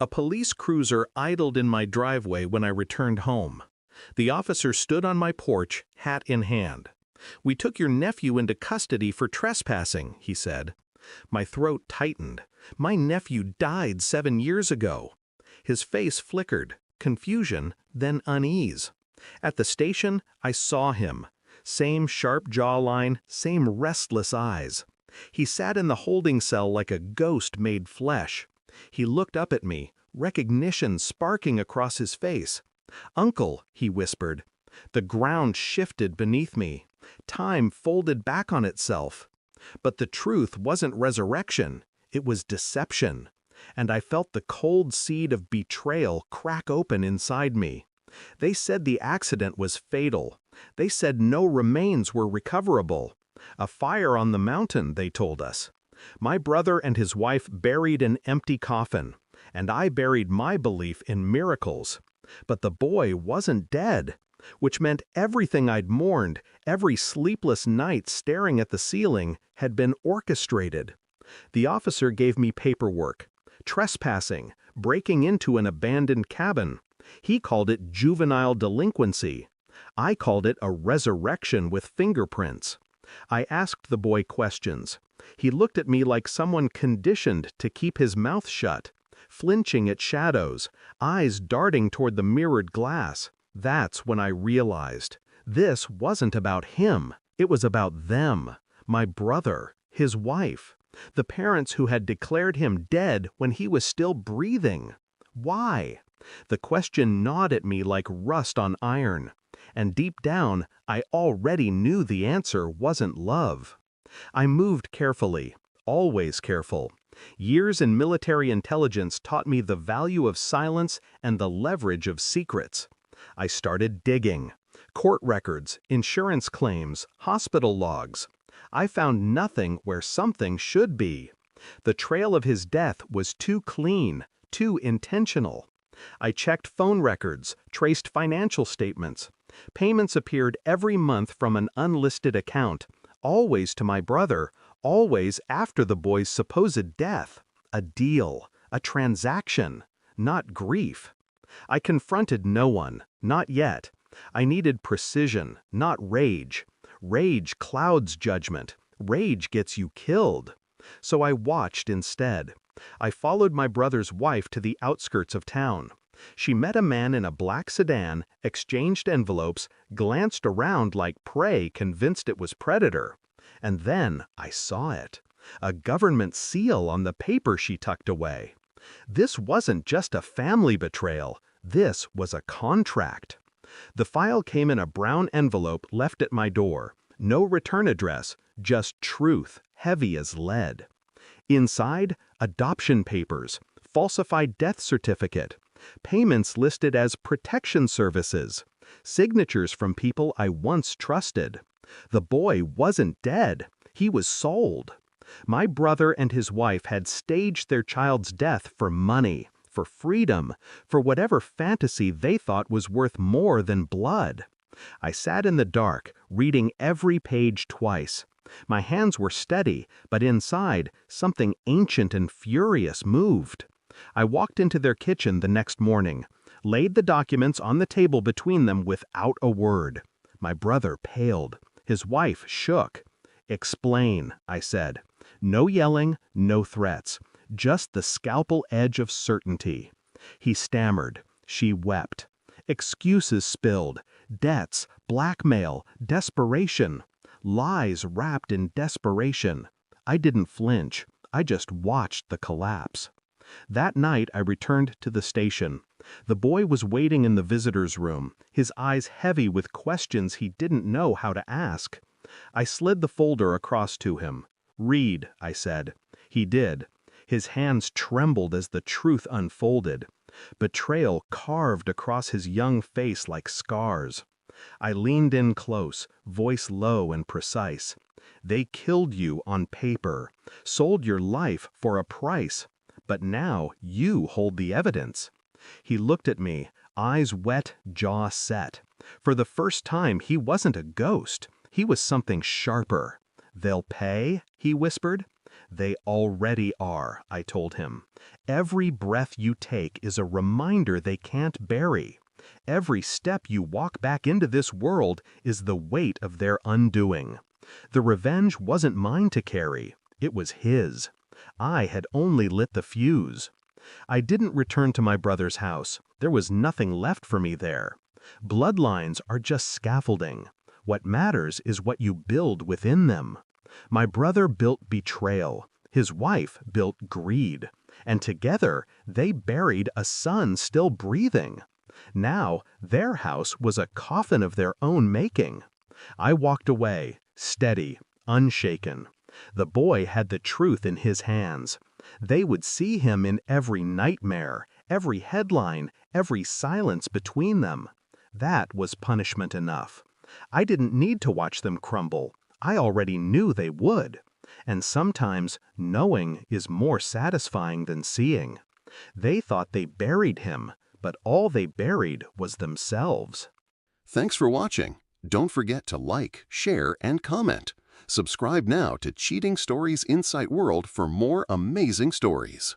A police cruiser idled in my driveway when I returned home. The officer stood on my porch, hat in hand. "We took your nephew into custody for trespassing," he said. My throat tightened. My nephew died 7 years ago. His face flickered, confusion, then unease. At the station, I saw him. Same sharp jawline, same restless eyes. He sat in the holding cell like a ghost made flesh. He looked up at me, recognition sparking across his face. "Uncle," he whispered. The ground shifted beneath me. Time folded back on itself. But the truth wasn't resurrection, it was deception. And I felt the cold seed of betrayal crack open inside me. They said the accident was fatal. They said no remains were recoverable. A fire on the mountain, they told us. My brother and his wife buried an empty coffin, and I buried my belief in miracles. But the boy wasn't dead, which meant everything I'd mourned, every sleepless night staring at the ceiling, had been orchestrated. The officer gave me paperwork. Trespassing, breaking into an abandoned cabin. He called it juvenile delinquency. I called it a resurrection with fingerprints. I asked the boy questions. He looked at me like someone conditioned to keep his mouth shut, flinching at shadows, eyes darting toward the mirrored glass. That's when I realized. This wasn't about him. It was about them. My brother, his wife, the parents who had declared him dead when he was still breathing. Why? The question gnawed at me like rust on iron. And deep down, I already knew the answer wasn't love. I moved carefully, always careful. Years in military intelligence taught me the value of silence and the leverage of secrets. I started digging. Court records, insurance claims, hospital logs. I found nothing where something should be. The trail of his death was too clean, too intentional. I checked phone records, traced financial statements. Payments appeared every month from an unlisted account, always to my brother, always after the boy's supposed death. A deal, a transaction, not grief. I confronted no one, not yet. I needed precision, not rage. Rage clouds judgment. Rage gets you killed. So I watched instead. I followed my brother's wife to the outskirts of town. She met a man in a black sedan, exchanged envelopes, glanced around like prey convinced it was predator. And then I saw it. A government seal on the paper she tucked away. This wasn't just a family betrayal. This was a contract. The file came in a brown envelope left at my door. No return address, just truth, heavy as lead. Inside, adoption papers, falsified death certificate, payments listed as protection services, signatures from people I once trusted. The boy wasn't dead. He was sold. My brother and his wife had staged their child's death for money, for freedom, for whatever fantasy they thought was worth more than blood. I sat in the dark, reading every page twice. My hands were steady, but inside, something ancient and furious moved. I walked into their kitchen the next morning, laid the documents on the table between them without a word. My brother paled. His wife shook. "Explain," I said. No yelling, no threats. Just the scalpel edge of certainty. He stammered. She wept. Excuses spilled. Debts, blackmail, desperation. Lies wrapped in desperation. I didn't flinch. I just watched the collapse. That night I returned to the station. The boy was waiting in the visitor's room, his eyes heavy with questions he didn't know how to ask. I slid the folder across to him. "Read," I said. He did. His hands trembled as the truth unfolded. Betrayal carved across his young face like scars. I leaned in close, voice low and precise. "They killed you on paper, sold your life for a price. But now you hold the evidence." He looked at me, eyes wet, jaw set. For the first time, he wasn't a ghost. He was something sharper. "They'll pay?" he whispered. They already are, I told him. Every breath you take is a reminder they can't bury. Every step you walk back into this world is the weight of their undoing. The revenge wasn't mine to carry, it was his. I had only lit the fuse. I didn't return to my brother's house. There was nothing left for me there. Bloodlines are just scaffolding. What matters is what you build within them. My brother built betrayal. His wife built greed. And together, they buried a son still breathing. Now, their house was a coffin of their own making. I walked away, steady, unshaken. The boy had the truth in his hands. They would see him in every nightmare, every headline, every silence between them. That was punishment enough. I didn't need to watch them crumble. I already knew they would. And sometimes knowing is more satisfying than seeing. They thought they buried him, but all they buried was themselves. Thanks for watching. Don't forget to like, share, and comment. Subscribe now to Cheating Stories Insight World for more amazing stories.